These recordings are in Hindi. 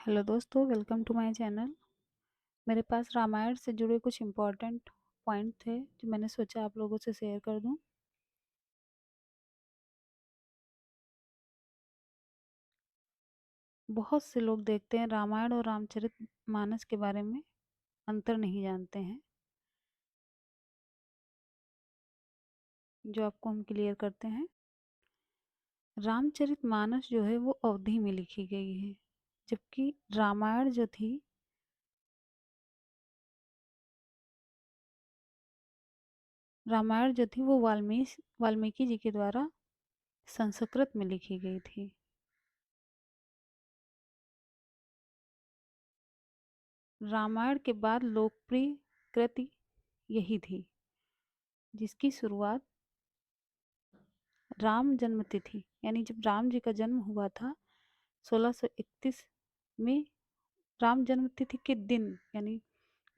हेलो दोस्तों, वेलकम टू माय चैनल। मेरे पास रामायण से जुड़े कुछ इम्पोर्टेंट पॉइंट थे जो मैंने सोचा आप लोगों से शेयर कर दूं। बहुत से लोग देखते हैं रामायण और रामचरित मानस के बारे में अंतर नहीं जानते हैं, जो आपको हम क्लियर करते हैं। रामचरित मानस जो है वो अवधि में लिखी गई है, जबकि रामायण जो थी वो वाल्मीकि जी के द्वारा संस्कृत में लिखी गई थी। रामायण के बाद लोकप्रिय कृति यही थी, जिसकी शुरुआत राम जन्म तिथि यानी जब राम जी का जन्म हुआ था 1631 में, राम जन्म तिथि के दिन यानी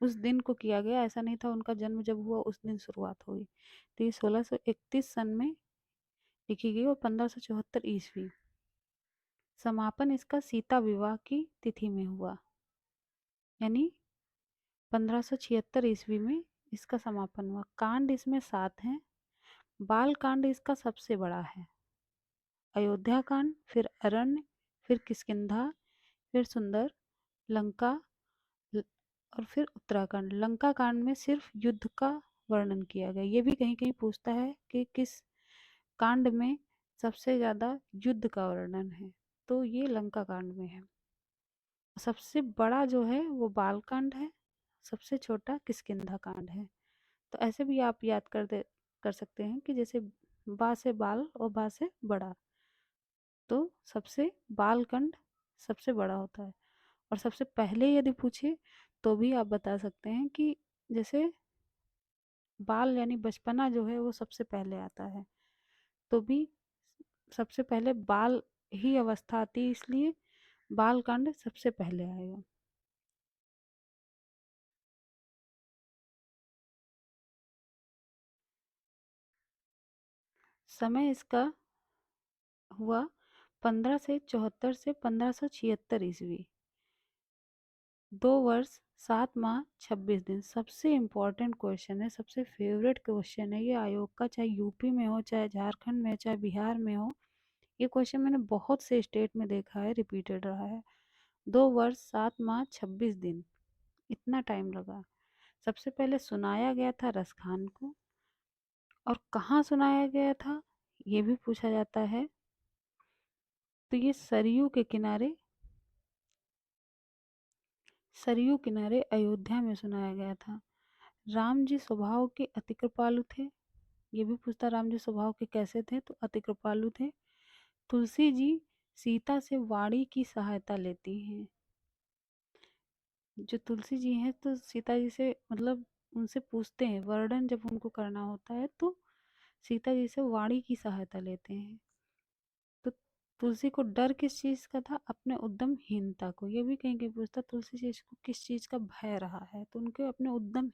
उस दिन को किया गया। ऐसा नहीं था उनका जन्म जब हुआ उस दिन शुरुआत हुई। तो ये 1631 सन में लिखी गई और 1574 ईस्वी समापन इसका सीता विवाह की तिथि में हुआ, यानी 1576 ईस्वी में इसका समापन हुआ। कांड इसमें 7 हैं। बाल कांड इसका सबसे बड़ा है। अयोध्या कांड, फिर अरण्य, फिर किष्किंधा, फिर सुंदर, लंका और फिर उत्तराखंड। लंका कांड में सिर्फ युद्ध का वर्णन किया गया। ये भी कहीं कहीं पूछता है कि किस कांड में सबसे ज्यादा युद्ध का वर्णन है, तो ये लंका कांड में है। सबसे बड़ा जो है वो बाल कांड है, सबसे छोटा किष्किंधा कांड है। तो ऐसे भी आप याद कर सकते हैं कि जैसे बा से बाल और बा से बड़ा, तो सबसे बालखंड सबसे बड़ा होता है। और सबसे पहले यदि पूछे तो भी आप बता सकते हैं कि जैसे बाल यानी बचपना जो है वो सबसे पहले आता है, तो भी सबसे पहले बाल ही अवस्था आती है, इसलिए बालकांड सबसे पहले आएगा। समय इसका हुआ 1574 से 1576 ईस्वी। 2 वर्ष 7 माह 26 दिन। सबसे इम्पोर्टेंट क्वेश्चन है, सबसे फेवरेट क्वेश्चन है ये आयोग का, चाहे यूपी में हो, चाहे झारखंड में, चाहे बिहार में हो। ये क्वेश्चन मैंने बहुत से स्टेट में देखा है, रिपीटेड रहा है। 2 वर्ष 7 माह 26 दिन, इतना टाइम लगा। सबसे पहले सुनाया गया था रसखान को, और कहाँ सुनाया गया था ये भी पूछा जाता है। तो ये सरयू किनारे अयोध्या में सुनाया गया था। राम जी स्वभाव के अति कृपालु थे। ये भी पूछता राम जी स्वभाव के कैसे थे, तो अति कृपालु थे। तुलसी जी सीता से वाणी की सहायता लेती हैं। जो तुलसी जी हैं तो सीता जी से मतलब उनसे पूछते हैं, वर्णन जब उनको करना होता है तो सीता जी से वाणी की सहायता लेते हैं। तो तुलसी को डर किस चीज का था? अपने उद्यमहीनता को। ये भी कहीं कहीं पूछता तुलसी जी को किस चीज का भय रहा है, तो उनके अपने उद्यम